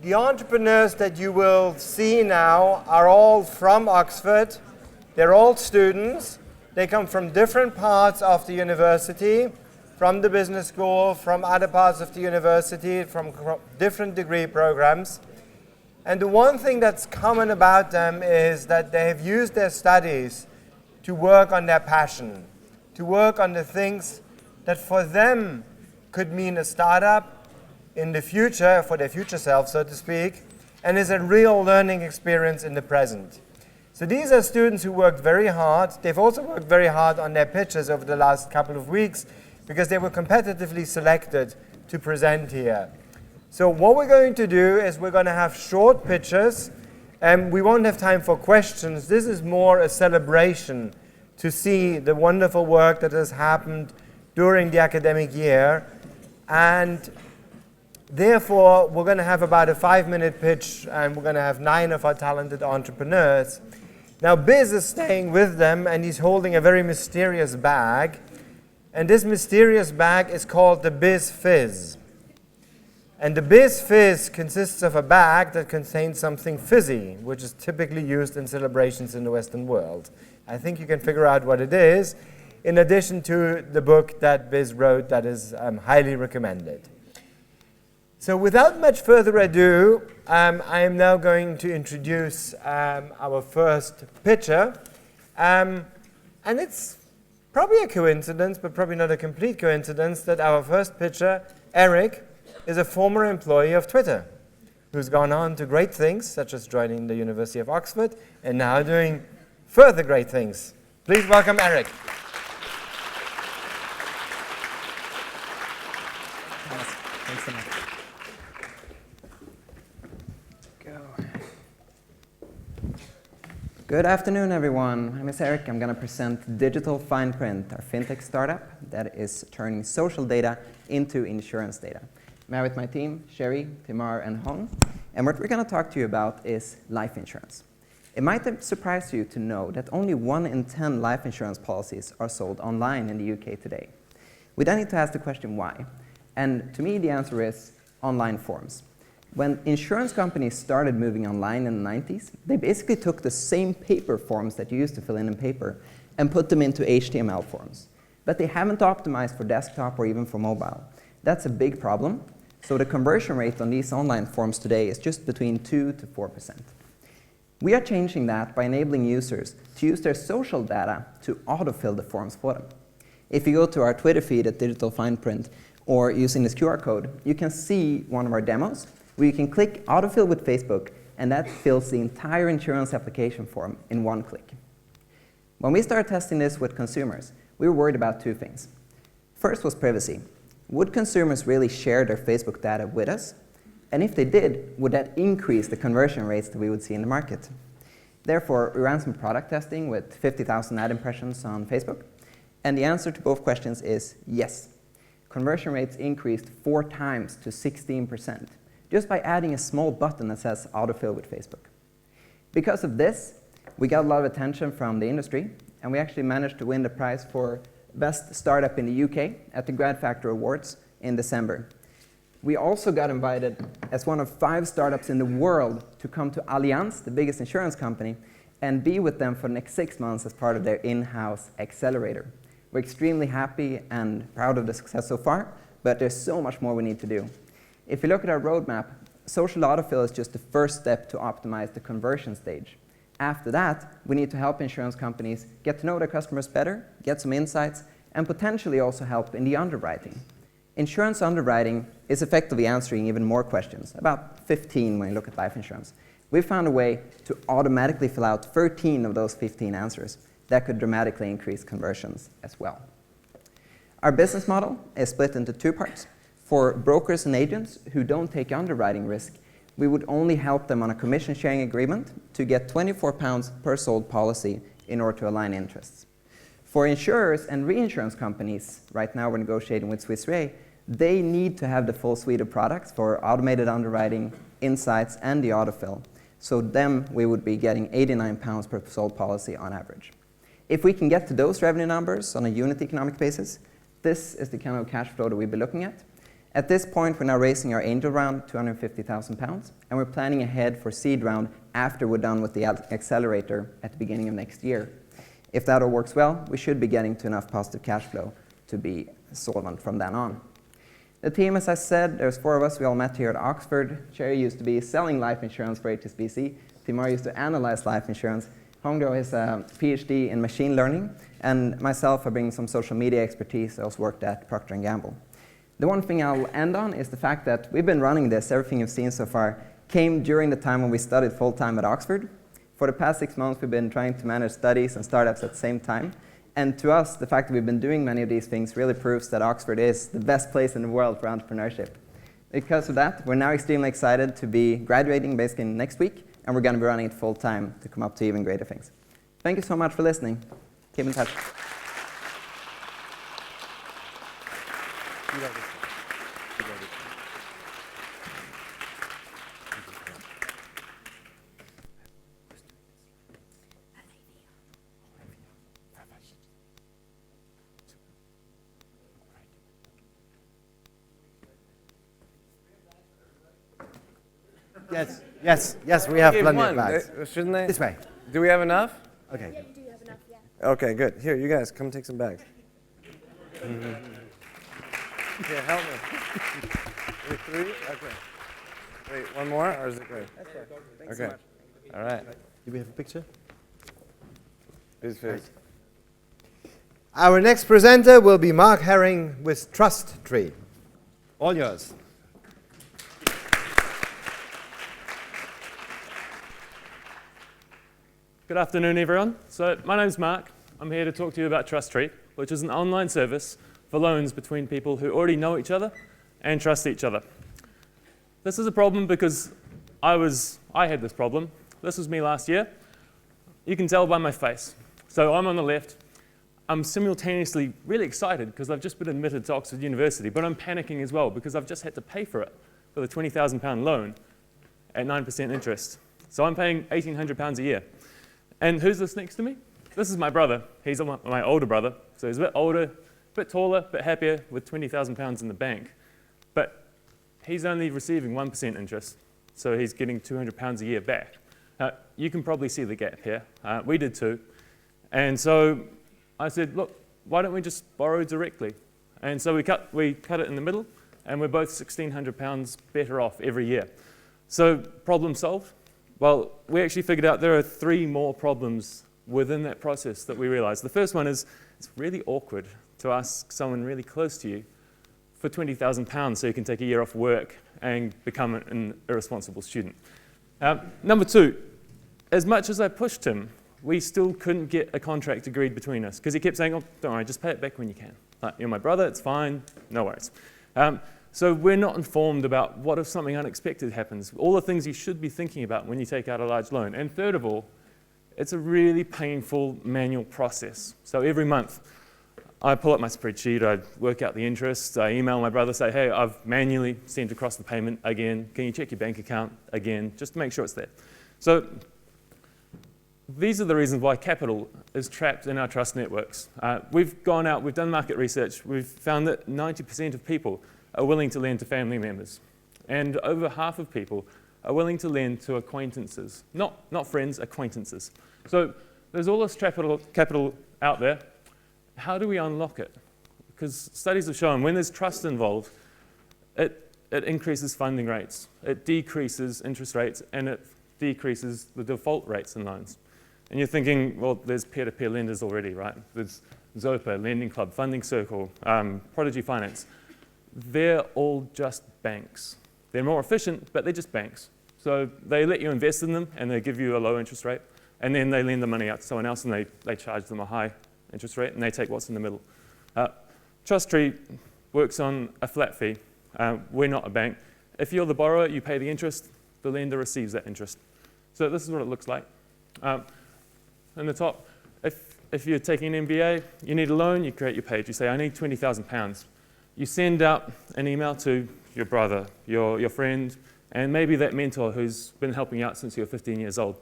The entrepreneurs that you will see now are all from Oxford. They're all students. They come from different parts of the university, from the business school, from other parts of the university, from different degree programs. And the one thing that's common about them is that they have used their studies to work on their passion, to work on the things that for them could mean a startup in the future, for their future self, so to speak, and is a real learning experience in the present. So these are students who worked very hard. They've also worked very hard on their pitches over the last couple of weeks because they were competitively selected to present here. So what we're going to do is we're going to have short pitches, and we won't have time for questions. This is more a celebration to see the wonderful work that has happened during the academic year. And therefore, we're going to have about a 5-minute pitch, and we're going to have 9 of our talented entrepreneurs. Now, Biz is staying with them, and he's holding a very mysterious bag. And this mysterious bag is called the Biz Fizz. And the Biz Fizz consists of a bag that contains something fizzy, which is typically used in celebrations in the Western world. I think you can figure out what it is, in addition to the book that Biz wrote that is highly recommended. So without much further ado, I am now going to introduce our first pitcher. And it's probably a coincidence, but probably not a complete coincidence, that our first pitcher, Eric, is a former employee of Twitter, who's gone on to great things, such as joining the University of Oxford, and now doing further great things. Please welcome Eric. Thanks so much. Good afternoon, everyone. My name is Eric. I'm going to present Digital Fine Print, our fintech startup that is turning social data into insurance data. I'm here with my team, Sherry, Timar, and Hong. And what we're going to talk to you about is life insurance. It might surprise you to know that only 1 in 10 life insurance policies are sold online in the UK today. We then need to ask the question why. And to me, the answer is online forms. When insurance companies started moving online in the 90s, they basically took the same paper forms that you used to fill in paper and put them into HTML forms. But they haven't optimized for desktop or even for mobile. That's a big problem. So the conversion rate on these online forms today is just between 2 to 4%. We are changing that by enabling users to use their social data to autofill the forms for them. If you go to our Twitter feed at Digital Fine Print or using this QR code, you can see one of our demos where you can click autofill with Facebook, and that fills the entire insurance application form in 1 click. When we started testing this with consumers, we were worried about 2 things. First was privacy. Would consumers really share their Facebook data with us? And if they did, would that increase the conversion rates that we would see in the market? Therefore, we ran some product testing with 50,000 ad impressions on Facebook, and the answer to both questions is yes. Conversion rates increased 4 times to 16%. Just by adding a small button that says autofill with Facebook. Because of this, we got a lot of attention from the industry, and we actually managed to win the prize for Best Startup in the UK at the Grad Factor Awards in December. We also got invited as one of 5 startups in the world to come to Allianz, the biggest insurance company, and be with them for the next 6 months as part of their in-house accelerator. We're extremely happy and proud of the success so far, but there's so much more we need to do. If you look at our roadmap, social autofill is just the first step to optimize the conversion stage. After that, we need to help insurance companies get to know their customers better, get some insights, and potentially also help in the underwriting. Insurance underwriting is effectively answering even more questions, about 15 when you look at life insurance. We found a way to automatically fill out 13 of those 15 answers. That could dramatically increase conversions as well. Our business model is split into 2 parts. For brokers and agents who don't take underwriting risk, we would only help them on a commission-sharing agreement to get £24 per sold policy in order to align interests. For insurers and reinsurance companies, right now we're negotiating with Swiss Re, they need to have the full suite of products for automated underwriting, insights, and the autofill. So them, we would be getting £89 per sold policy on average. If we can get to those revenue numbers on a unit economic basis, this is the kind of cash flow that we'd be looking at. At this point, we're now raising our angel round, £250,000, and we're planning ahead for seed round after we're done with the accelerator at the beginning of next year. If that all works well, we should be getting to enough positive cash flow to be solvent from then on. The team, as I said, there's 4 of us. We all met here at Oxford. Cherry used to be selling life insurance for HSBC. Timar used to analyze life insurance. Hongdo is a PhD in machine learning. And myself, I bring some social media expertise. I also worked at Procter & Gamble. The one thing I'll end on is the fact that we've been running this. Everything you've seen so far came during the time when we studied full-time at Oxford. For the past 6 months, we've been trying to manage studies and startups at the same time. And to us, the fact that we've been doing many of these things really proves that Oxford is the best place in the world for entrepreneurship. Because of that, we're now extremely excited to be graduating basically next week, and we're going to be running it full time to come up to even greater things. Thank you so much for listening. Keep in touch. Yes, we have plenty of bags. Shouldn't they? This way. Do we have enough? Okay. Yeah, you do have enough, yeah. Okay, good. Here, you guys, come take some bags. Here, help me. Wait, 3? Okay. Wait, one more, or is it great? That's perfect. Thanks Okay. so much. All right. Do we have a picture? Who's first? Our next presenter will be Mark Herring with Trust Tree. All yours. Good afternoon, everyone. So my name's Mark. I'm here to talk to you about Trust Tree, which is an online service for loans between people who already know each other and trust each other. This is a problem because I had this problem. This was me last year. You can tell by my face. So I'm on the left. I'm simultaneously really excited because I've just been admitted to Oxford University, but I'm panicking as well because I've just had to pay for it, for the £20,000 loan at 9% interest. So I'm paying £1,800 a year. And who's this next to me? This is my brother. He's my older brother. So he's a bit older, a bit taller, a bit happier with £20,000 in the bank. But he's only receiving 1% interest. So he's getting £200 a year back. You can probably see the gap here. We did too. And so I said, look, why don't we just borrow directly? And so we cut it in the middle, and we're both £1,600 better off every year. So problem solved? Well, we actually figured out there are 3 more problems within that process that we realized. The first one is it's really awkward to ask someone really close to you for £20,000 so you can take a year off work and become an irresponsible student. Number 2, as much as I pushed him, we still couldn't get a contract agreed between us because he kept saying, oh, don't worry, just pay it back when you can. Like, you're my brother, it's fine, no worries. So we're not informed about what if something unexpected happens, all the things you should be thinking about when you take out a large loan. And third of all, it's a really painful manual process. So every month, I pull up my spreadsheet, I work out the interest, I email my brother, say, hey, I've manually sent across the payment again. Can you check your bank account again, just to make sure it's there? So these are the reasons why capital is trapped in our trust networks. We've gone out, we've done market research, we've found that 90% of people are willing to lend to family members. And over half of people are willing to lend to acquaintances. Not friends, acquaintances. So there's all this capital out there. How do we unlock it? Because studies have shown when there's trust involved, it increases funding rates, it decreases interest rates, and it decreases the default rates in loans. And you're thinking, well, there's peer-to-peer lenders already, right? There's Zopa, Lending Club, Funding Circle, Prodigy Finance. They're all just banks. They're more efficient, but they're just banks. So they let you invest in them, and they give you a low interest rate, and then they lend the money out to someone else, and they charge them a high interest rate, and they take what's in the middle. Trust Tree works on a flat fee. We're not a bank. If you're the borrower, you pay the interest. The lender receives that interest. So this is what it looks like. In the top, if you're taking an MBA, you need a loan, you create your page. You say, I need £20,000. You send out an email to your brother, your friend, and maybe that mentor who's been helping you out since you were 15 years old.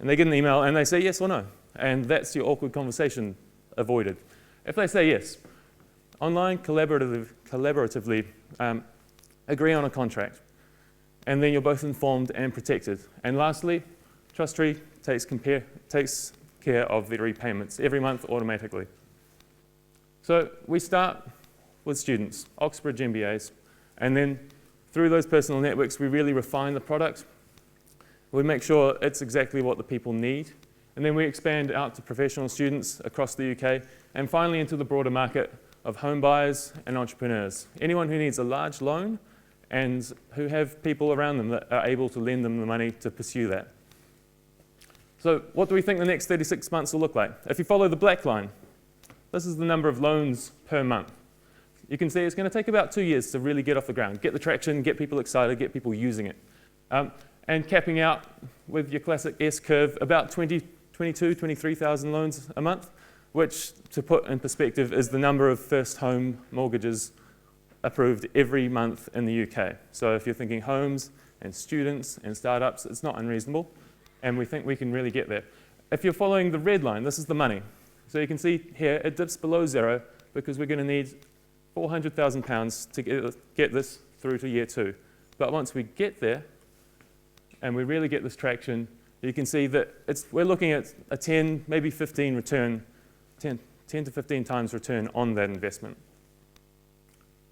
And they get an email and they say yes or no. And that's your awkward conversation avoided. If they say yes, online, collaboratively, agree on a contract. And then you're both informed and protected. And lastly, TrustTree takes care of the repayments every month automatically. So we start with students, Oxbridge MBAs, and then through those personal networks, we really refine the product. We make sure it's exactly what the people need, and then we expand out to professional students across the UK, and finally into the broader market of home buyers and entrepreneurs. Anyone who needs a large loan and who have people around them that are able to lend them the money to pursue that. So what do we think the next 36 months will look like? If you follow the black line, this is the number of loans per month. You can see it's going to take about 2 years to really get off the ground, get the traction, get people excited, get people using it. And capping out with your classic S-curve, about 23,000 loans a month, which, to put in perspective, is the number of first home mortgages approved every month in the UK. So if you're thinking homes and students and startups, it's not unreasonable, and we think we can really get there. If you're following the red line, this is the money. So you can see here it dips below zero because we're going to need £400,000 to get this through to year 2. But once we get there and we really get this traction, you can see that we're looking at a 10, maybe 15 return, 10 to 15 times return on that investment.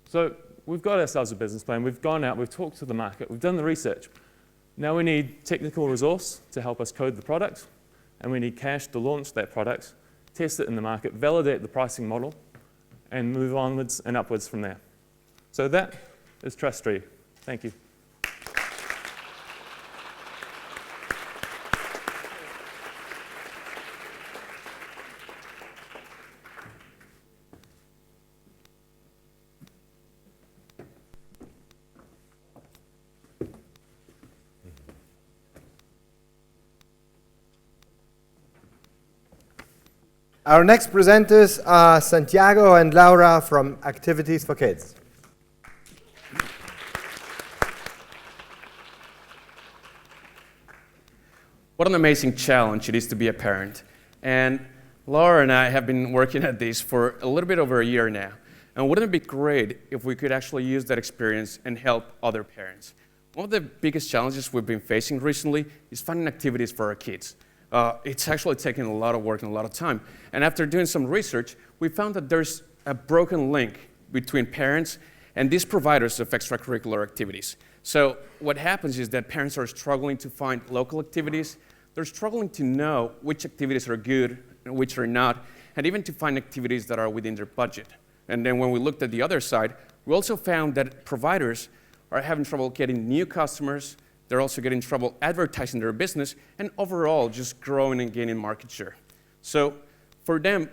So we've got ourselves a business plan. We've gone out, we've talked to the market, we've done the research. Now we need technical resource to help us code the product, and we need cash to launch that product, test it in the market, validate the pricing model, and move onwards and upwards from there. So that is TrustTree. Thank you. Our next presenters are Santiago and Laura from Activities for Kids. What an amazing challenge it is to be a parent. And Laura and I have been working at this for a little bit over a year now. And wouldn't it be great if we could actually use that experience and help other parents? One of the biggest challenges we've been facing recently is finding activities for our kids. It's actually taken a lot of work and a lot of time. And after doing some research, we found that there's a broken link between parents and these providers of extracurricular activities. So what happens is that parents are struggling to find local activities. They're struggling to know which activities are good and which are not, and even to find activities that are within their budget. And then when we looked at the other side, we also found that providers are having trouble getting new customers. They're also getting trouble advertising their business and overall just growing and gaining market share. So for them,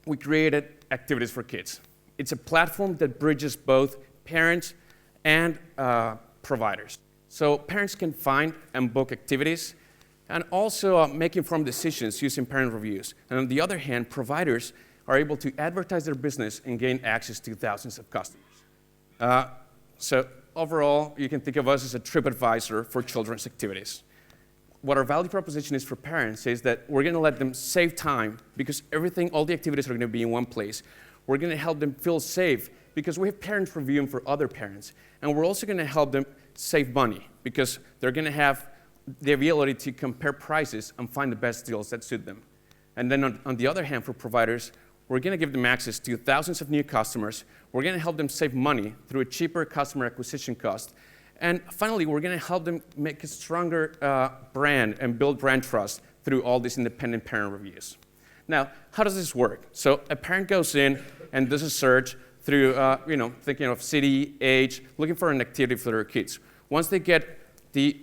we created Activities for Kids. It's a platform that bridges both parents and providers. So parents can find and book activities and also make informed decisions using parent reviews. And on the other hand, providers are able to advertise their business and gain access to thousands of customers. So overall, you can think of us as a TripAdvisor for children's activities. What our value proposition is for parents is that we're going to let them save time because all the activities are going to be in one place. We're going to help them feel safe because we have parents reviewing for other parents. And we're also going to help them save money because they're going to have the ability to compare prices and find the best deals that suit them. And then on the other hand, for providers, we're going to give them access to thousands of new customers. We're going to help them save money through a cheaper customer acquisition cost. And finally, we're going to help them make a stronger brand and build brand trust through all these independent parent reviews. Now, how does this work? So a parent goes in and does a search through, thinking of city, age, looking for an activity for their kids. Once they get the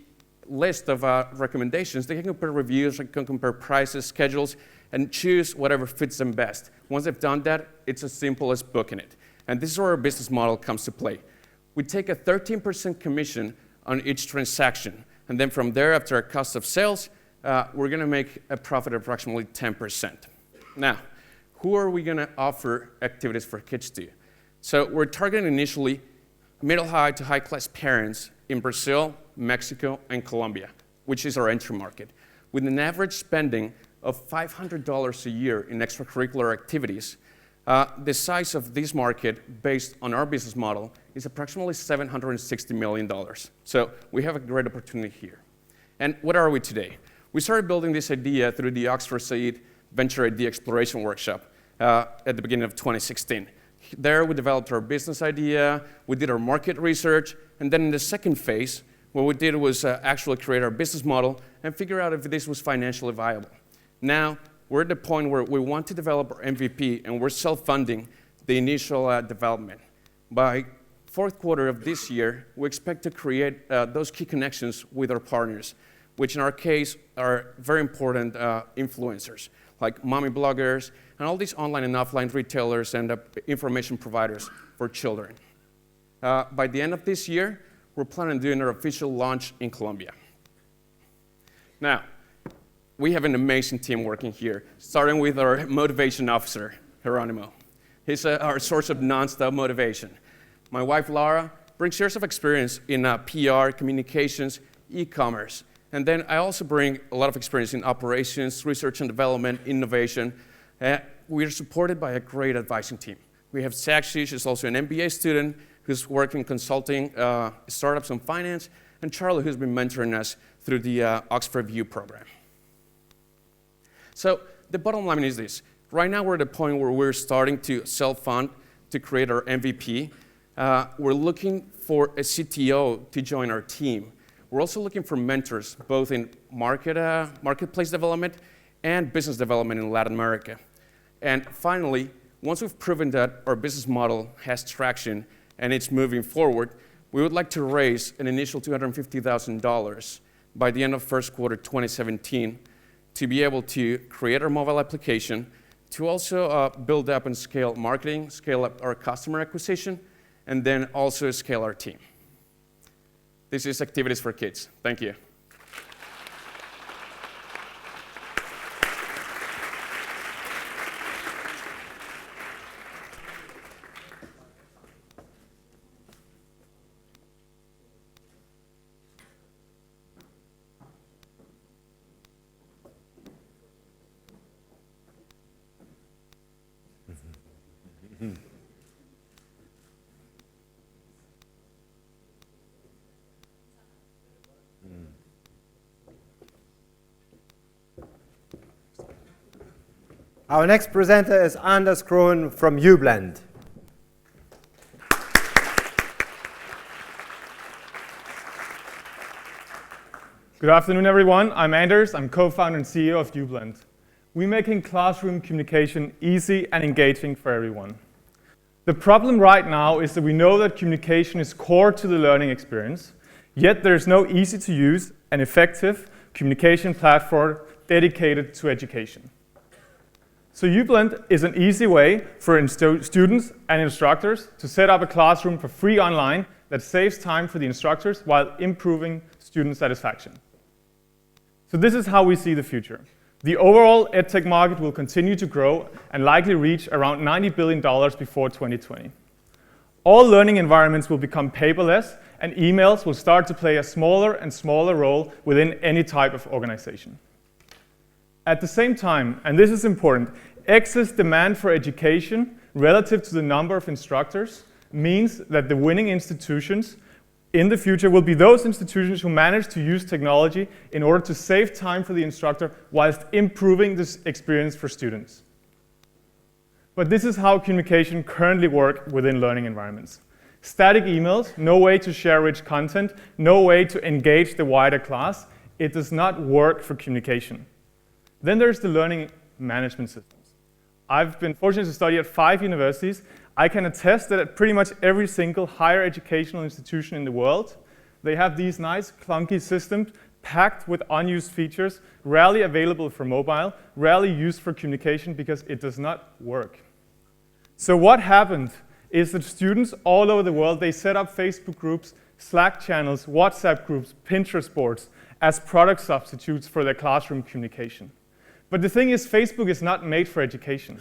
list of recommendations, they can compare reviews, they can compare prices, schedules, and choose whatever fits them best. Once they've done that, it's as simple as booking it. And this is where our business model comes to play. We take a 13% commission on each transaction. And then from there, after our cost of sales, we're going to make a profit of approximately 10%. Now, who are we going to offer Activities for Kids to? So we're targeting initially middle-high to high-class parents in Brazil, Mexico, and Colombia, which is our entry market, with an average spending of $500 a year in extracurricular activities. The size of this market, based on our business model, is approximately $760 million. So we have a great opportunity here. And what are we today? We started building this idea through the Oxford Saïd Venture Idea Exploration Workshop at the beginning of 2016. There, we developed our business idea, we did our market research, and then in the second phase, what we did was actually create our business model and figure out if this was financially viable. Now, we're at the point where we want to develop our MVP, and we're self-funding the initial development. By fourth quarter of this year, we expect to create those key connections with our partners, which in our case are very important influencers, like mommy bloggers, and all these online and offline retailers and information providers for children. By the end of this year, we're planning on doing our official launch in Colombia. Now, we have an amazing team working here, starting with our motivation officer, Geronimo. He's our source of nonstop motivation. My wife, Laura, brings years of experience in PR, communications, e-commerce. And then I also bring a lot of experience in operations, research and development, innovation. We're supported by a great advising team. We have Sakshi, she's also an MBA student who's working consulting startups on finance, and Charlie, who's been mentoring us through the Oxford View program. So the bottom line is this. Right now, we're at a point where we're starting to self-fund to create our MVP. We're looking for a CTO to join our team. We're also looking for mentors, both in marketplace development and business development in Latin America. And finally, once we've proven that our business model has traction and it's moving forward, we would like to raise an initial $250,000 by the end of first quarter 2017 to be able to create our mobile application, to also build up and scale marketing, scale up our customer acquisition, and then also scale our team. This is Activities for Kids. Thank you. Our next presenter is Anders Krohn from uBlend. Good afternoon, everyone. I'm Anders. I'm co-founder and CEO of uBlend. We're making classroom communication easy and engaging for everyone. The problem right now is that we know that communication is core to the learning experience, yet there's no easy-to-use and effective communication platform dedicated to education. So uBlend is an easy way for students and instructors to set up a classroom for free online that saves time for the instructors while improving student satisfaction. So this is how we see the future. The overall edtech market will continue to grow and likely reach around $90 billion before 2020. All learning environments will become paperless, and emails will start to play a smaller and smaller role within any type of organization. At the same time, and this is important, excess demand for education relative to the number of instructors means that the winning institutions in the future will be those institutions who manage to use technology in order to save time for the instructor whilst improving this experience for students. But this is how communication currently works within learning environments. Static emails, no way to share rich content, no way to engage the wider class. It does not work for communication. Then there's the learning management systems. I've been fortunate to study at 5 universities. I can attest that at pretty much every single higher educational institution in the world, they have these nice clunky systems packed with unused features, rarely available for mobile, rarely used for communication because it does not work. So what happened is that students all over the world, they set up Facebook groups, Slack channels, WhatsApp groups, Pinterest boards as product substitutes for their classroom communication. But the thing is, Facebook is not made for education.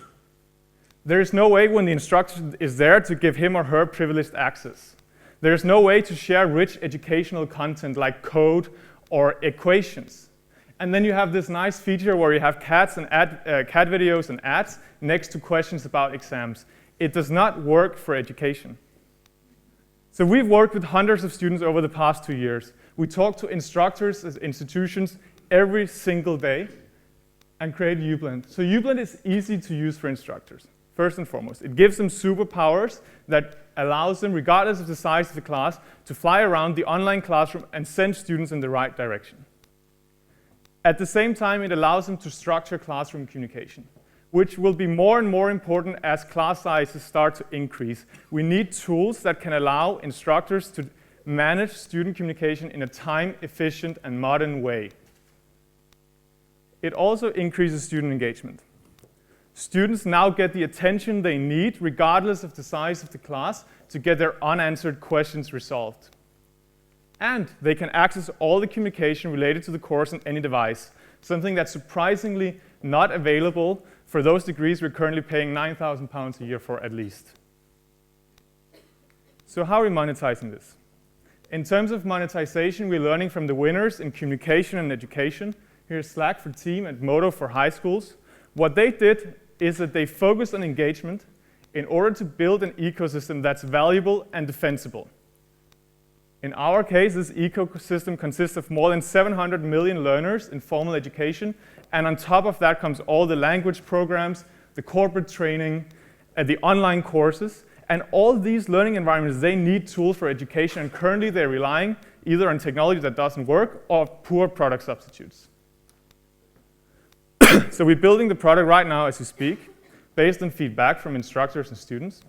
There is no way when the instructor is there to give him or her privileged access. There is no way to share rich educational content like code or equations. And then you have this nice feature where you have cats and cat videos and ads next to questions about exams. It does not work for education. So we've worked with hundreds of students over the past 2 years. We talk to instructors at institutions every single day and create UBlend. So UBlend is easy to use for instructors, first and foremost. It gives them superpowers that allows them, regardless of the size of the class, to fly around the online classroom and send students in the right direction. At the same time, it allows them to structure classroom communication, which will be more and more important as class sizes start to increase. We need tools that can allow instructors to manage student communication in a time-efficient and modern way. It also increases student engagement. Students now get the attention they need, regardless of the size of the class, to get their unanswered questions resolved. And they can access all the communication related to the course on any device, something that's surprisingly not available for those degrees we're currently paying £9,000 a year for at least. So how are we monetizing this? In terms of monetization, we're learning from the winners in communication and education. Here's Slack for Team and Modo for high schools. What they did is that they focused on engagement in order to build an ecosystem that's valuable and defensible. In our case, this ecosystem consists of more than 700 million learners in formal education, and on top of that comes all the language programs, the corporate training, the online courses, and all these learning environments, they need tools for education, and currently they're relying either on technology that doesn't work or poor product substitutes. So we're building the product right now as we speak, based on feedback from instructors and students.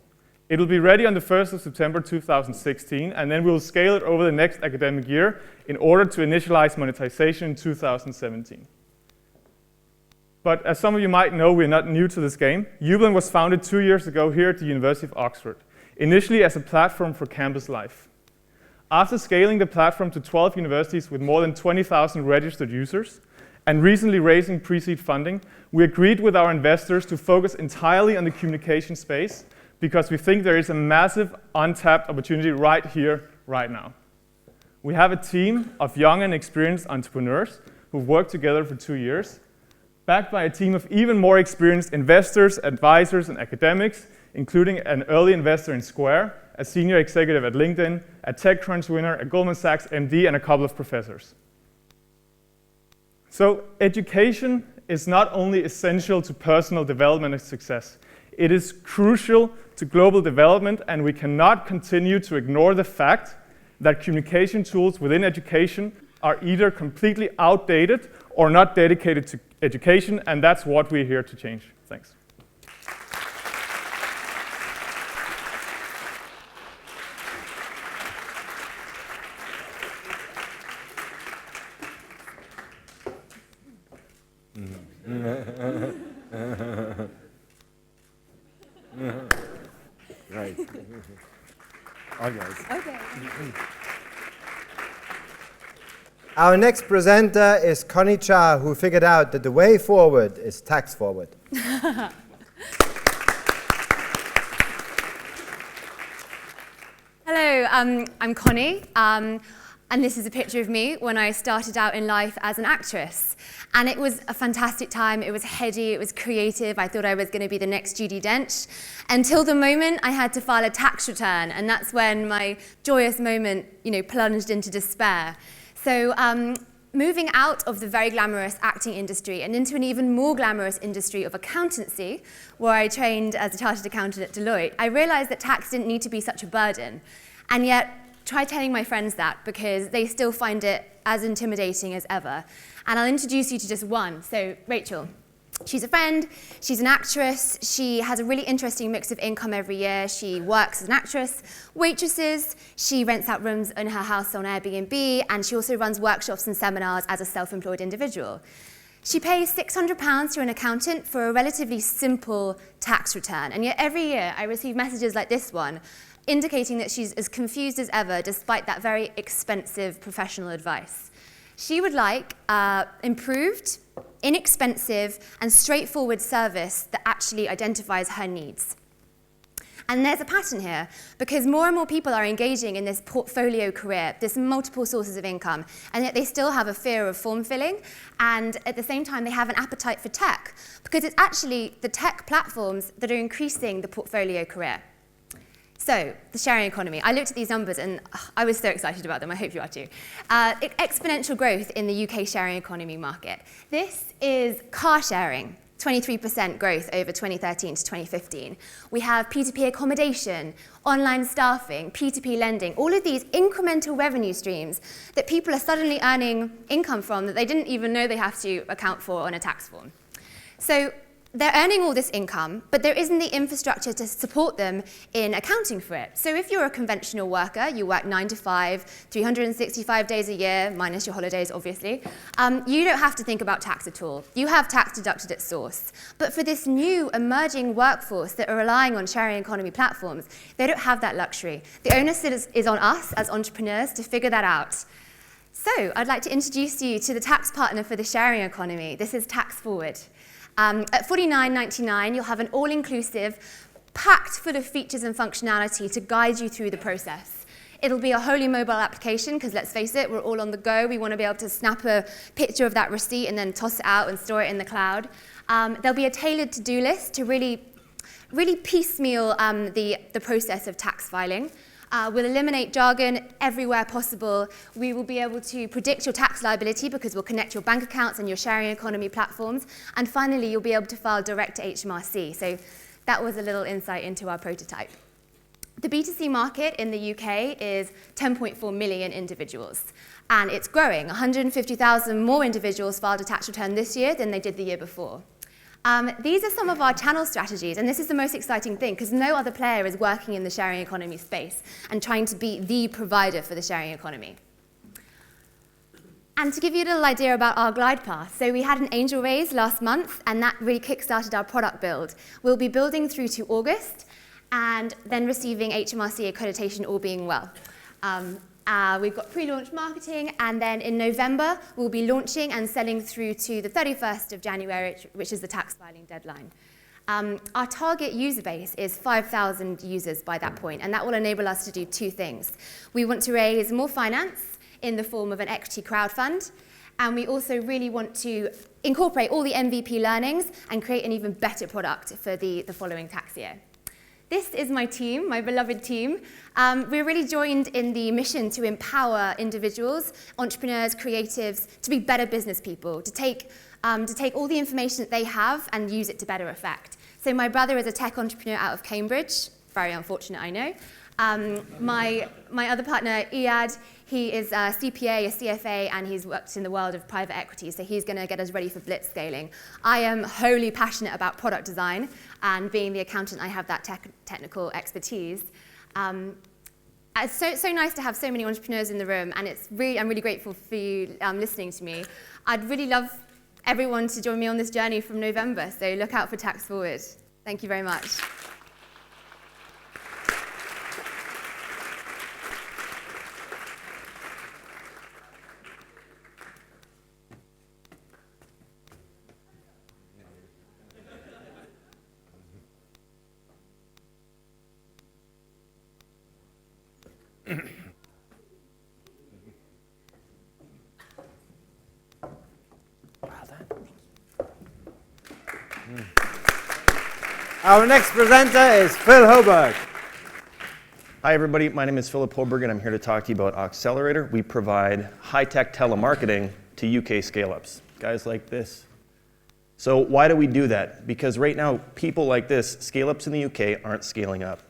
It'll be ready on the 1st of September 2016, and then we'll scale it over the next academic year in order to initialize monetization in 2017. But as some of you might know, we're not new to this game. UBlend was founded 2 years ago here at the University of Oxford, initially as a platform for campus life. After scaling the platform to 12 universities with more than 20,000 registered users, and recently raising pre-seed funding, we agreed with our investors to focus entirely on the communication space because we think there is a massive untapped opportunity right here, right now. We have a team of young and experienced entrepreneurs who've worked together for 2 years, backed by a team of even more experienced investors, advisors, and academics, including an early investor in Square, a senior executive at LinkedIn, a TechCrunch winner, a Goldman Sachs MD, and a couple of professors. So education is not only essential to personal development and success, it is crucial to global development, and we cannot continue to ignore the fact that communication tools within education are either completely outdated or not dedicated to education, and that's what we're here to change. Thanks. Right. All guys. Okay. Our next presenter is Connie Cha, who figured out that the way forward is tax forward. Hello, I'm Connie, and this is a picture of me when I started out in life as an actress. And it was a fantastic time. It was heady, it was creative. I thought I was going to be the next Judi Dench, until the moment I had to file a tax return, and that's when my joyous moment, plunged into despair. So moving out of the very glamorous acting industry and into an even more glamorous industry of accountancy, where I trained as a chartered accountant at Deloitte, I realized that tax didn't need to be such a burden. And yet, try telling my friends that, because they still find it as intimidating as ever. And I'll introduce you to just one. So Rachel, she's a friend, she's an actress, she has a really interesting mix of income every year. She works as an actress, waitresses, she rents out rooms in her house on Airbnb, and she also runs workshops and seminars as a self-employed individual. She pays £600 to an accountant for a relatively simple tax return, and yet every year I receive messages like this one, indicating that she's as confused as ever despite that very expensive professional advice. She would like improved, inexpensive, and straightforward service that actually identifies her needs. And there's a pattern here, because more and more people are engaging in this portfolio career, this multiple sources of income, and yet they still have a fear of form filling, and at the same time they have an appetite for tech, because it's actually the tech platforms that are increasing the portfolio career. So, the sharing economy. I looked at these numbers and I was so excited about them. I hope you are too. Exponential growth in the UK sharing economy market. This is car sharing. 23% growth over 2013 to 2015. We have P2P accommodation, online staffing, P2P lending, all of these incremental revenue streams that people are suddenly earning income from that they didn't even know they have to account for on a tax form. So they're earning all this income, but there isn't the infrastructure to support them in accounting for it. So if you're a conventional worker, you work 9 to 5, 365 days a year, minus your holidays, obviously, you don't have to think about tax at all. You have tax deducted at source. But for this new emerging workforce that are relying on sharing economy platforms, they don't have that luxury. The onus is on us as entrepreneurs to figure that out. So I'd like to introduce you to the tax partner for the sharing economy. This is Tax Forward. At $49.99, you'll have an all-inclusive, packed full of features and functionality to guide you through the process. It'll be a wholly mobile application, because let's face it, we're all on the go. We want to be able to snap a picture of that receipt and then toss it out and store it in the cloud. There'll be a tailored to-do list to really piecemeal the process of tax filing. We'll eliminate jargon everywhere possible. We will be able to predict your tax liability, because we'll connect your bank accounts and your sharing economy platforms. And finally, you'll be able to file direct to HMRC. So that was a little insight into our prototype. The B2C market in the UK is 10.4 million individuals. And it's growing. 150,000 more individuals filed a tax return this year than they did the year before. These are some of our channel strategies, and this is the most exciting thing, because no other player is working in the sharing economy space and trying to be the provider for the sharing economy. And to give you a little idea about our glide path, so we had an angel raise last month, and that really kickstarted our product build. We'll be building through to August, and then receiving HMRC accreditation, all being well. We've got pre-launch marketing, and then in November, we'll be launching and selling through to the 31st of January, which is the tax filing deadline. Our target user base is 5,000 users by that point, and that will enable us to do two things. We want to raise more finance in the form of an equity crowdfund, and we also really want to incorporate all the MVP learnings and create an even better product for the following tax year. This is my team, my beloved team. We're really joined in the mission to empower individuals, entrepreneurs, creatives, to be better business people, to take all the information that they have and use it to better effect. So my brother is a tech entrepreneur out of Cambridge. Very unfortunate, I know. My other partner, Iyad, he is a CPA, a CFA, and he's worked in the world of private equity, so he's going to get us ready for blitz scaling. I am wholly passionate about product design, and being the accountant, I have that technical expertise. It's so nice to have so many entrepreneurs in the room, and I'm really grateful for you listening to me. I'd really love everyone to join me on this journey from November, so look out for Tax Forward. Thank you very much. Our next presenter is Phil Hoberg. Hi, everybody. My name is Philip Hoberg, and I'm here to talk to you about Accelerator. We provide high-tech telemarketing to UK scale-ups, guys like this. So why do we do that? Because right now, people like this, scale-ups in the UK, aren't scaling up.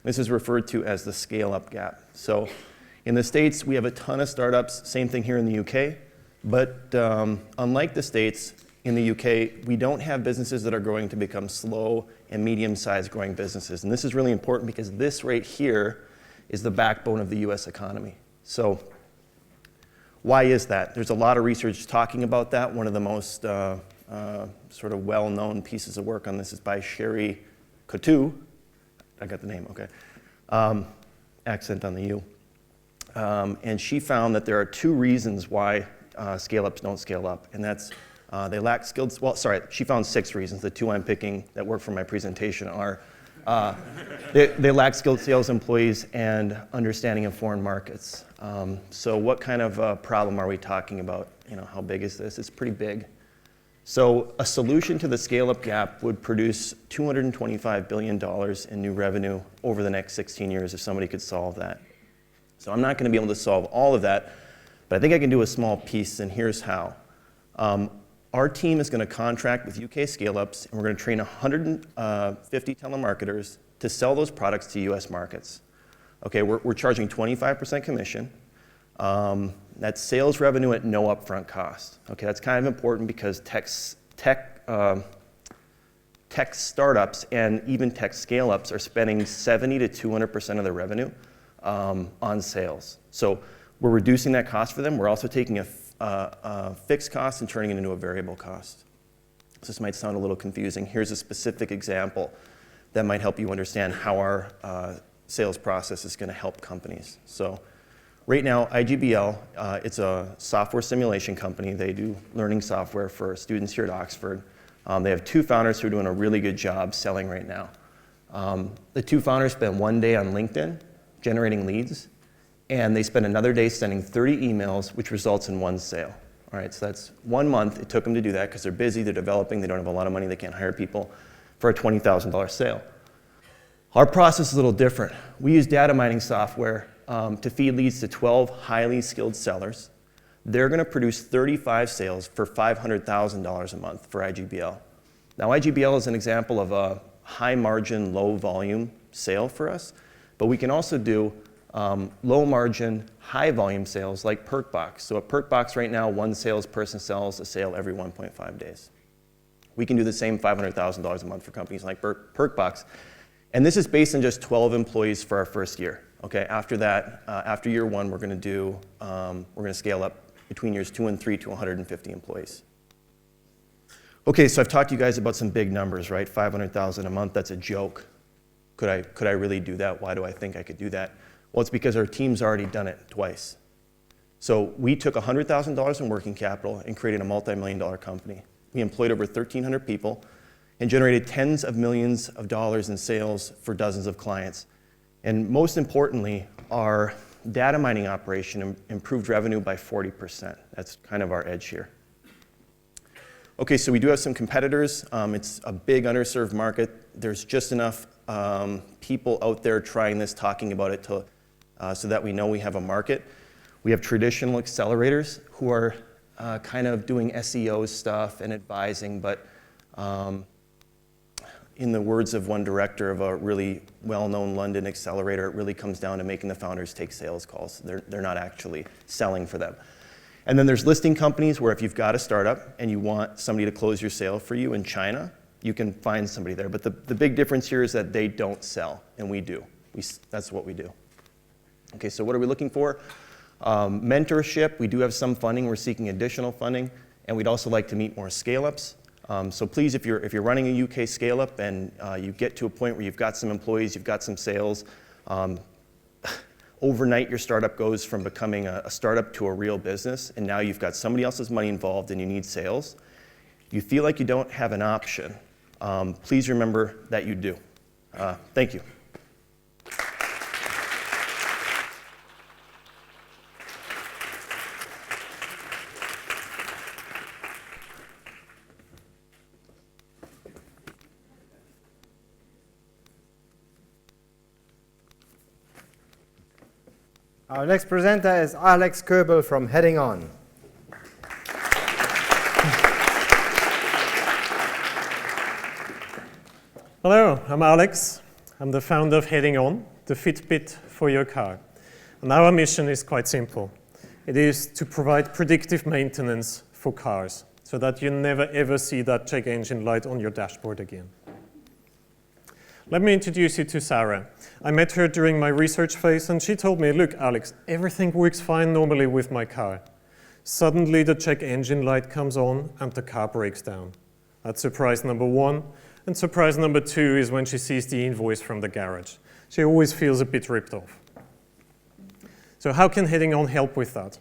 This is referred to as the scale-up gap. So in the States, we have a ton of startups, same thing here in the UK, but unlike the States, in the UK, we don't have businesses that are growing to become slow and medium-sized growing businesses. And this is really important because this right here is the backbone of the US economy. So why is that? There's a lot of research talking about that. One of the most sort of well-known pieces of work on this is by Sherry Coutu. I got the name, okay. Accent on the U. And she found that there are two reasons why scale-ups don't scale up, and that's they lack skilled, well, sorry, she found 6 reasons. The 2 I'm picking that work for my presentation are They lack skilled sales employees and understanding of foreign markets. So what kind of problem are we talking about? You know, how big is this? It's pretty big. So a solution to the scale-up gap would produce $225 billion in new revenue over the next 16 years if somebody could solve that. So I'm not going to be able to solve all of that, but I think I can do a small piece, and here's how. Our team is going to contract with UK scale-ups, and we're going to train 150 telemarketers to sell those products to US markets. Okay, we're charging 25% commission. That's sales revenue at no upfront cost. Okay, that's kind of important because tech startups and even tech scale-ups are spending 70 to 200% of their revenue on sales. So we're reducing that cost for them. We're also taking a fixed cost and turning it into a variable cost. So this might sound a little confusing. Here's a specific example that might help you understand how our sales process is going to help companies. So right now, IGBL, it's a software simulation company. They do learning software for students here at Oxford. They have two founders who are doing a really good job selling right now. The two founders spend one day on LinkedIn generating leads, and they spend another day sending 30 emails, which results in one sale. All right, so that's 1 month it took them to do that because they're busy, they're developing, they don't have a lot of money, they can't hire people for a $20,000 sale. Our process is a little different. We use data mining software to feed leads to 12 highly skilled sellers. They're going to produce 35 sales for $500,000 a month for IGBL. Now, IGBL is an example of a high margin, low volume sale for us, but we can also do low margin, high volume sales like Perkbox. So at Perkbox right now, one salesperson sells a sale every 1.5 days. We can do the same $500,000 a month for companies like Perkbox. And this is based on just 12 employees for our first year. Okay, after that, after year one, we're going to scale up between years 2 and 3 to 150 employees. Okay, so I've talked to you guys about some big numbers, right? 500,000 a month, that's a joke. Could I really do that? Why do I think I could do that? Well, it's because our team's already done it twice. So we took $100,000 in working capital and created a multi-million-dollar company. We employed over 1,300 people and generated tens of millions of dollars in sales for dozens of clients. And most importantly, our data mining operation improved revenue by 40%. That's kind of our edge here. Okay, so we do have some competitors. It's a big underserved market. There's just enough people out there trying this, talking about it so that we know we have a market. We have traditional accelerators who are kind of doing SEO stuff and advising, but in the words of one director of a really well-known London accelerator, it really comes down to making the founders take sales calls. They're not actually selling for them. And then there's listing companies where if you've got a startup and you want somebody to close your sale for you in China, you can find somebody there. But the big difference here is that they don't sell, and we do. That's what we do. Okay, so what are we looking for? Mentorship. We do have some funding. We're seeking additional funding, and we'd also like to meet more scale-ups. So please, if you're running a UK scale-up and you get to a point where you've got some employees, you've got some sales, overnight your startup goes from becoming a startup to a real business, and now you've got somebody else's money involved and you need sales. You feel like you don't have an option. Please remember that you do. Thank you. Our next presenter is Alex Kerbal from Heading On. Hello, I'm Alex. I'm the founder of Heading On, the Fitbit for your car. And our mission is quite simple. It is to provide predictive maintenance for cars so that you never ever see that check engine light on your dashboard again. Let me introduce you to Sarah. I met her during my research phase, and she told me, look, Alex, everything works fine normally with my car. Suddenly, the check engine light comes on, and the car breaks down. That's surprise number one. And surprise number two is when she sees the invoice from the garage. She always feels a bit ripped off. So how can Heading On help with that?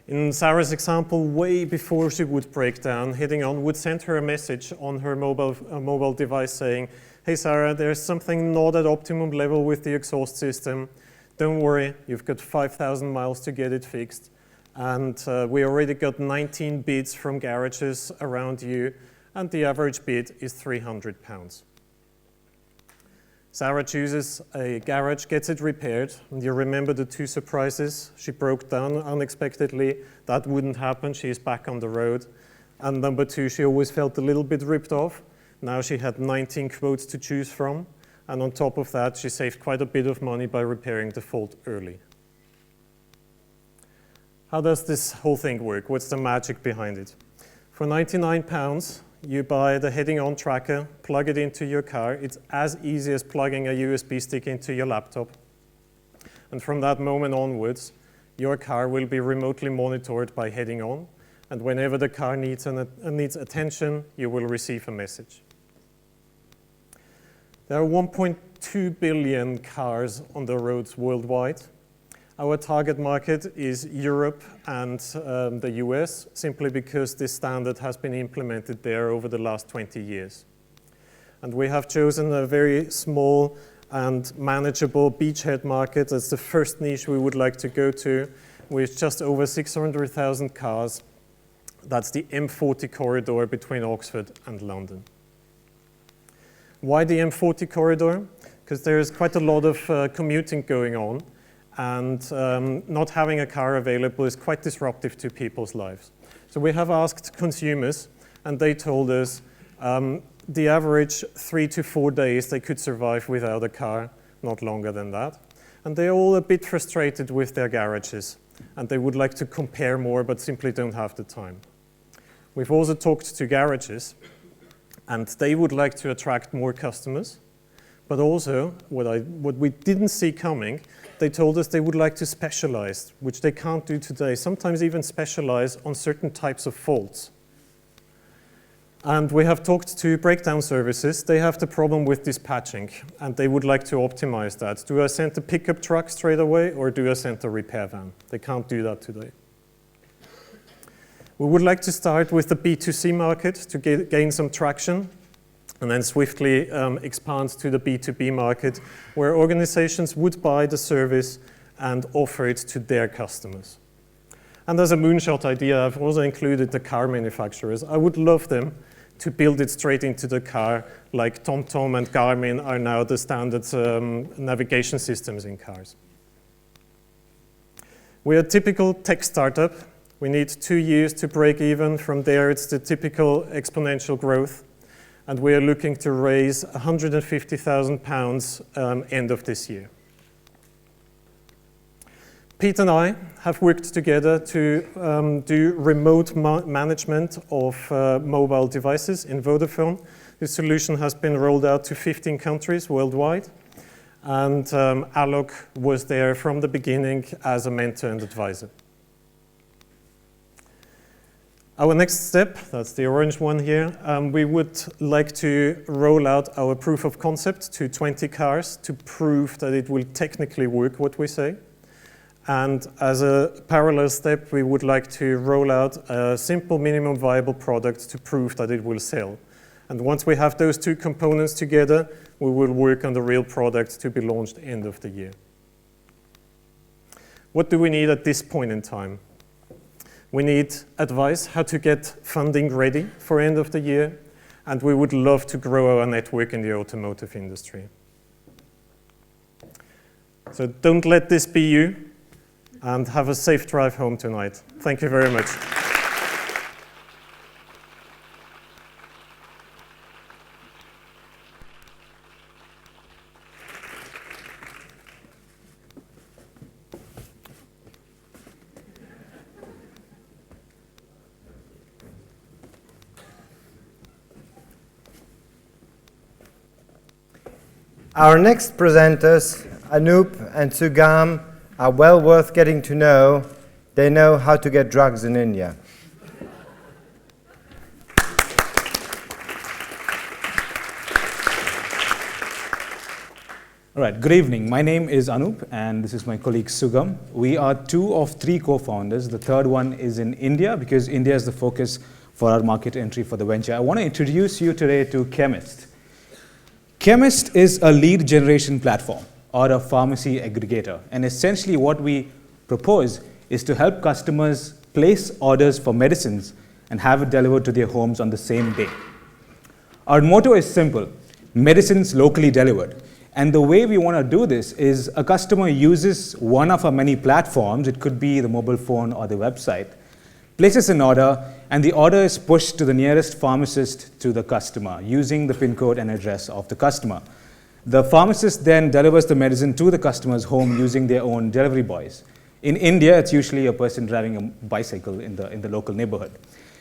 In Sarah's example, way before she would break down, Heading On would send her a message on her mobile device saying, hey Sarah, there's something not at optimum level with the exhaust system. Don't worry, you've got 5,000 miles to get it fixed. And we already got 19 bids from garages around you, and the average bid is £300. Sarah chooses a garage, gets it repaired, and you remember the 2 surprises. She broke down unexpectedly. That wouldn't happen. She is back on the road. And number 2, she always felt a little bit ripped off. Now she had 19 quotes to choose from. And on top of that, she saved quite a bit of money by repairing the fault early. How does this whole thing work? What's the magic behind it? For £99, you buy the Heading On tracker, plug it into your car. It's as easy as plugging a USB stick into your laptop. And from that moment onwards, your car will be remotely monitored by Heading On. And whenever the car needs attention, you will receive a message. There are 1.2 billion cars on the roads worldwide. Our target market is Europe and the US, simply because this standard has been implemented there over the last 20 years. And we have chosen a very small and manageable beachhead market. That's the first niche we would like to go to, with just over 600,000 cars. That's the M40 corridor between Oxford and London. Why the M40 corridor? Because there is quite a lot of commuting going on. And not having a car available is quite disruptive to people's lives. So we have asked consumers, and they told us the average 3 to 4 days they could survive without a car, not longer than that. And they're all a bit frustrated with their garages, and they would like to compare more, but simply don't have the time. We've also talked to garages, and they would like to attract more customers, but also what we didn't see coming, they told us they would like to specialize, which they can't do today, sometimes even specialize on certain types of faults. And we have talked to breakdown services. They have the problem with dispatching, and they would like to optimize that. Do I send a pickup truck straight away, or do I send a repair van? They can't do that today. We would like to start with the B2C market to gain some traction, and then swiftly expand to the B2B market, where organizations would buy the service and offer it to their customers. And as a moonshot idea, I've also included the car manufacturers. I would love them to build it straight into the car, like TomTom and Garmin are now the standard navigation systems in cars. We're a typical tech startup. We need 2 years to break even. From there, it's the typical exponential growth. And we are looking to raise £150,000 end of this year. Pete and I have worked together to do remote management of mobile devices in Vodafone. This solution has been rolled out to 15 countries worldwide. And Alok was there from the beginning as a mentor and advisor. Our next step, that's the orange one here, we would like to roll out our proof of concept to 20 cars to prove that it will technically work what we say. And as a parallel step, we would like to roll out a simple minimum viable product to prove that it will sell. And once we have those 2 components together, we will work on the real product to be launched end of the year. What do we need at this point in time? We need advice how to get funding ready for end of the year, and we would love to grow our network in the automotive industry. So don't let this be you, and have a safe drive home tonight. Thank you very much. Our next presenters, Anup and Sugam, are well worth getting to know. They know how to get drugs in India. All right, good evening. My name is Anup, and this is my colleague Sugam. We are 2 of 3 co-founders. The third one is in India, because India is the focus for our market entry for the venture. I want to introduce you today to Chemist. Chemist is a lead generation platform or a pharmacy aggregator. And essentially what we propose is to help customers place orders for medicines and have it delivered to their homes on the same day. Our motto is simple: medicines locally delivered. And the way we want to do this is a customer uses one of our many platforms, it could be the mobile phone or the website, places an order, and the order is pushed to the nearest pharmacist to the customer using the PIN code and address of the customer. The pharmacist then delivers the medicine to the customer's home using their own delivery boys. In India, it's usually a person driving a bicycle in the local neighborhood.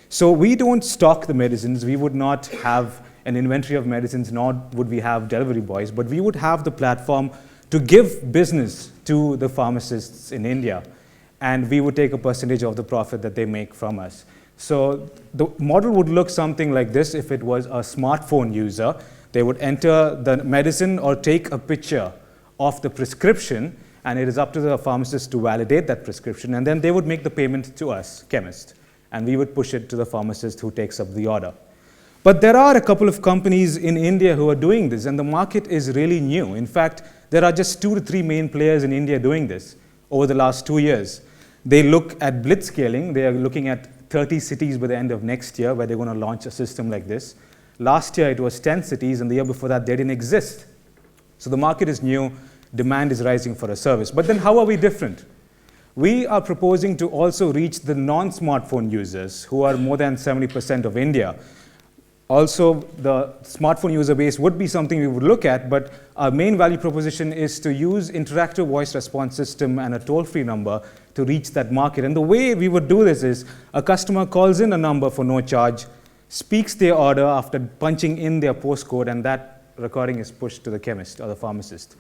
So we don't stock the medicines. We would not have an inventory of medicines, nor would we have delivery boys, but we would have the platform to give business to the pharmacists in India, and we would take a percentage of the profit that they make from us. So the model would look something like this. If it was a smartphone user, they would enter the medicine or take a picture of the prescription, and it is up to the pharmacist to validate that prescription, and then they would make the payment to us, chemist, and we would push it to the pharmacist who takes up the order. But there are a couple of companies in India who are doing this, and the market is really new. In fact, there are just 2 to 3 main players in India doing this over the last 2 years. They look at blitzscaling. They are looking at 30 cities by the end of next year where they're going to launch a system like this. Last year, it was 10 cities, and the year before that, they didn't exist. So the market is new. Demand is rising for a service. But then how are we different? We are proposing to also reach the non-smartphone users, who are more than 70% of India. Also, the smartphone user base would be something we would look at, but our main value proposition is to use interactive voice response system and a toll-free number to reach that market. And the way we would do this is a customer calls in a number for no charge, speaks their order after punching in their postcode, and that recording is pushed to the chemist or the pharmacist.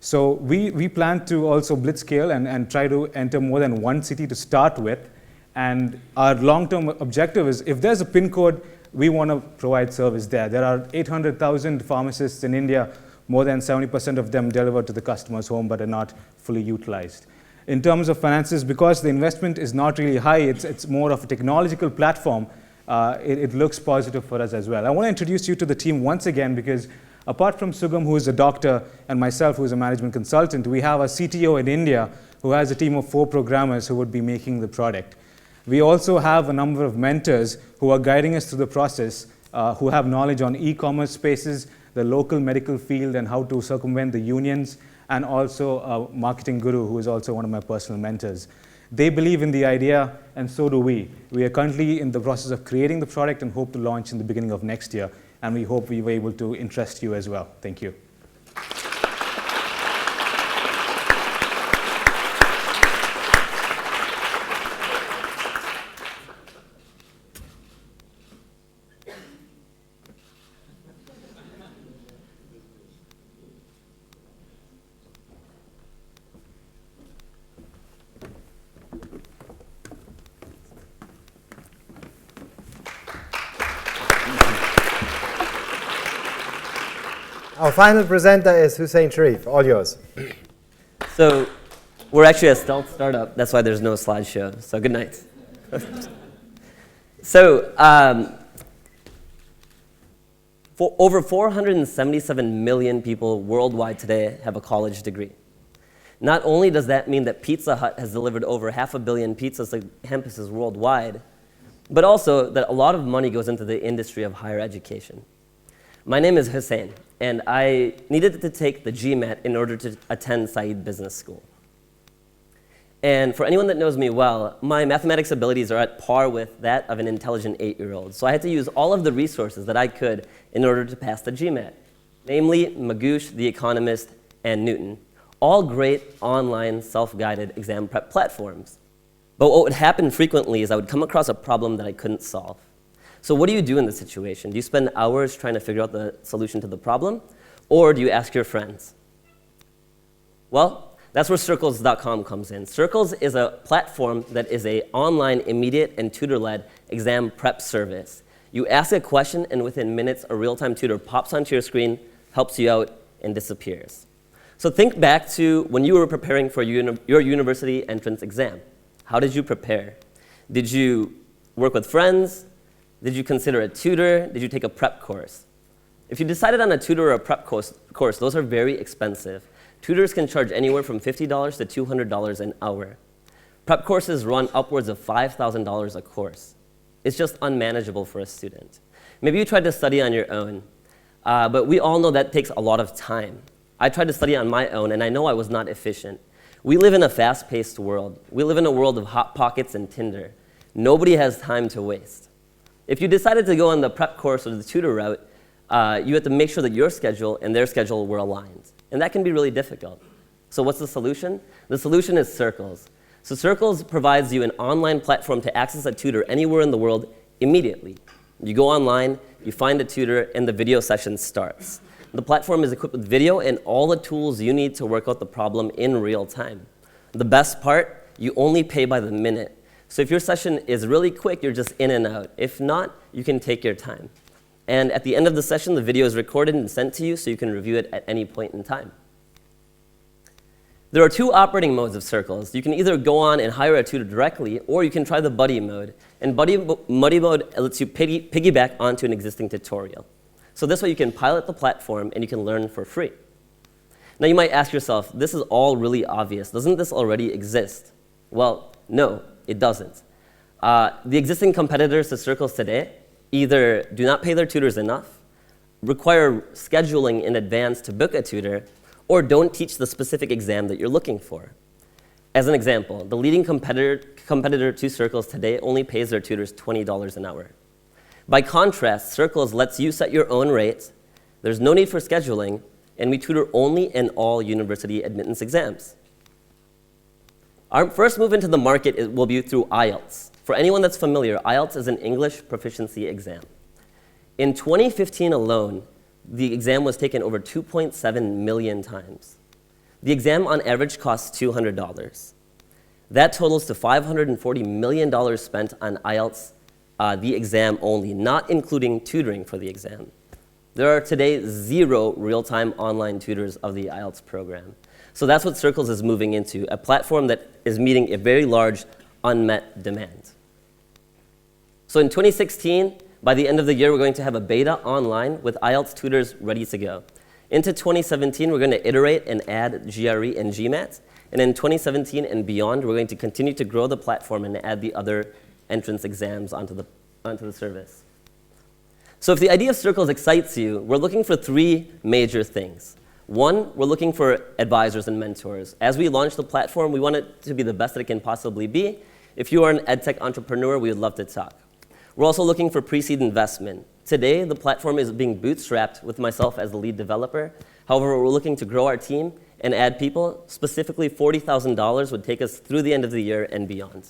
So we plan to also blitzscale and try to enter more than 1 city to start with. And our long-term objective is, if there's a PIN code, we want to provide service there. There are 800,000 pharmacists in India. More than 70% of them deliver to the customer's home but are not fully utilized. In terms of finances, because the investment is not really high, it's more of a technological platform, it looks positive for us as well. I want to introduce you to the team once again, because apart from Sugam, who is a doctor, and myself, who is a management consultant, we have a CTO in India who has a team of 4 programmers who would be making the product. We also have a number of mentors who are guiding us through the process, who have knowledge on e-commerce spaces, the local medical field, and how to circumvent the unions, and also a marketing guru who is also one of my personal mentors. They believe in the idea, and so do we. We are currently in the process of creating the product and hope to launch in the beginning of next year, and we hope we were able to interest you as well. Thank you. Our final presenter is Hussein Sharif. All yours. So we're actually a stealth startup. That's why there's no slideshow. So good night. So for over 477 million people worldwide today have a college degree. Not only does that mean that Pizza Hut has delivered over 500 million pizzas to campuses worldwide, but also that a lot of money goes into the industry of higher education. My name is Hussein, and I needed to take the GMAT in order to attend Saïd Business School. And for anyone that knows me well, my mathematics abilities are at par with that of an intelligent 8-year-old. So I had to use all of the resources that I could in order to pass the GMAT, namely Magoosh, The Economist, and Newton, all great online self-guided exam prep platforms. But what would happen frequently is I would come across a problem that I couldn't solve. So what do you do in this situation? Do you spend hours trying to figure out the solution to the problem? Or do you ask your friends? Well, that's where Circles.com comes in. Circles is a platform that is an online, immediate, and tutor-led exam prep service. You ask a question, and within minutes, a real-time tutor pops onto your screen, helps you out, and disappears. So think back to when you were preparing for your university entrance exam. How did you prepare? Did you work with friends? Did you consider a tutor? Did you take a prep course? If you decided on a tutor or a prep course, those are very expensive. Tutors can charge anywhere from $50 to $200 an hour. Prep courses run upwards of $5,000 a course. It's just unmanageable for a student. Maybe you tried to study on your own, but we all know that takes a lot of time. I tried to study on my own, and I know I was not efficient. We live in a fast-paced world. We live in a world of Hot Pockets and Tinder. Nobody has time to waste. If you decided to go on the prep course or the tutor route, you have to make sure that your schedule and their schedule were aligned. And that can be really difficult. So what's the solution? The solution is Circles. So Circles provides you an online platform to access a tutor anywhere in the world immediately. You go online, you find a tutor, and the video session starts. The platform is equipped with video and all the tools you need to work out the problem in real time. The best part, you only pay by the minute. So if your session is really quick, you're just in and out. If not, you can take your time. And at the end of the session, the video is recorded and sent to you so you can review it at any point in time. There are two operating modes of Circles. You can either go on and hire a tutor directly, or you can try the buddy mode. And buddy mode lets you piggyback onto an existing tutorial. So this way you can pilot the platform and you can learn for free. Now you might ask yourself, this is all really obvious. Doesn't this already exist? Well, no, it doesn't. The existing competitors to Circles today either do not pay their tutors enough, require scheduling in advance to book a tutor, or don't teach the specific exam that you're looking for. As an example, the leading competitor to Circles today only pays their tutors $20 an hour. By contrast, Circles lets you set your own rates, there's no need for scheduling, and we tutor only in all university admittance exams. Our first move into the market will be through IELTS. For anyone that's familiar, IELTS is an English proficiency exam. In 2015 alone, the exam was taken over 2.7 million times. The exam on average costs $200. That totals to $540 million spent on IELTS, the exam only, not including tutoring for the exam. There are today 0 real-time online tutors of the IELTS program. So that's what Circles is moving into, a platform that is meeting a very large unmet demand. So in 2016, by the end of the year, we're going to have a beta online with IELTS tutors ready to go. Into 2017, we're going to iterate and add GRE and GMAT. And in 2017 and beyond, we're going to continue to grow the platform and add the other entrance exams onto the service. So if the idea of Circles excites you, we're looking for 3 major things. One, we're looking for advisors and mentors. As we launch the platform, we want it to be the best that it can possibly be. If you are an edtech entrepreneur, we would love to talk. We're also looking for pre-seed investment. Today, the platform is being bootstrapped with myself as the lead developer. However, we're looking to grow our team and add people. Specifically, $40,000 would take us through the end of the year and beyond.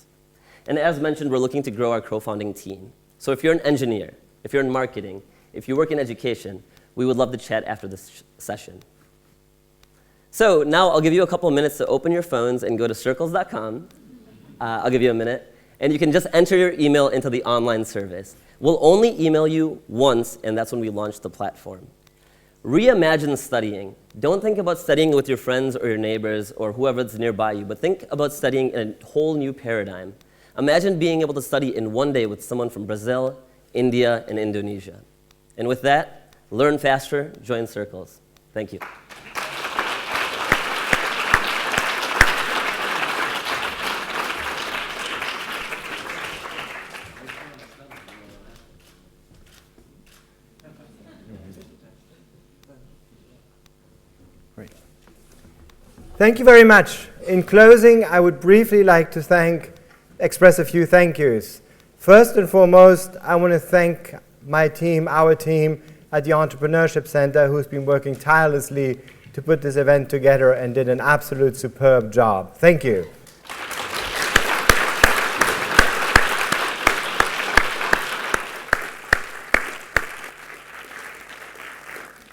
And as mentioned, we're looking to grow our co-founding team. So if you're an engineer, if you're in marketing, if you work in education, we would love to chat after this session. So now I'll give you a couple of minutes to open your phones and go to circles.com. I'll give you a minute. And you can just enter your email into the online service. We'll only email you once, and that's when we launch the platform. Reimagine studying. Don't think about studying with your friends or your neighbors or whoever's nearby you, but think about studying in a whole new paradigm. Imagine being able to study in one day with someone from Brazil, India, and Indonesia. And with that, learn faster, join Circles. Thank you. Thank you very much. In closing, I would briefly like to express a few thank yous. First and foremost, I want to thank my team, our team at the Entrepreneurship Center, who's been working tirelessly to put this event together and did an absolute superb job. Thank you.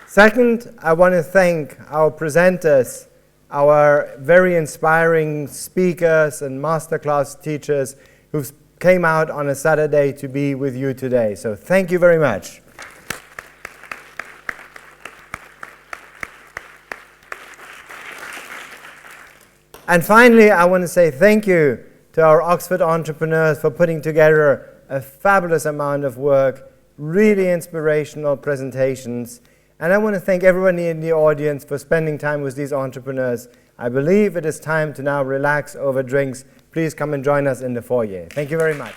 Second, I want to thank our presenters, our very inspiring speakers and masterclass teachers who came out on a Saturday to be with you today. So thank you very much. And finally, I want to say thank you to our Oxford entrepreneurs for putting together a fabulous amount of work, really inspirational presentations, And I want to thank everybody in the audience for spending time with these entrepreneurs. I believe it is time to now relax over drinks. Please come and join us in the foyer. Thank you very much.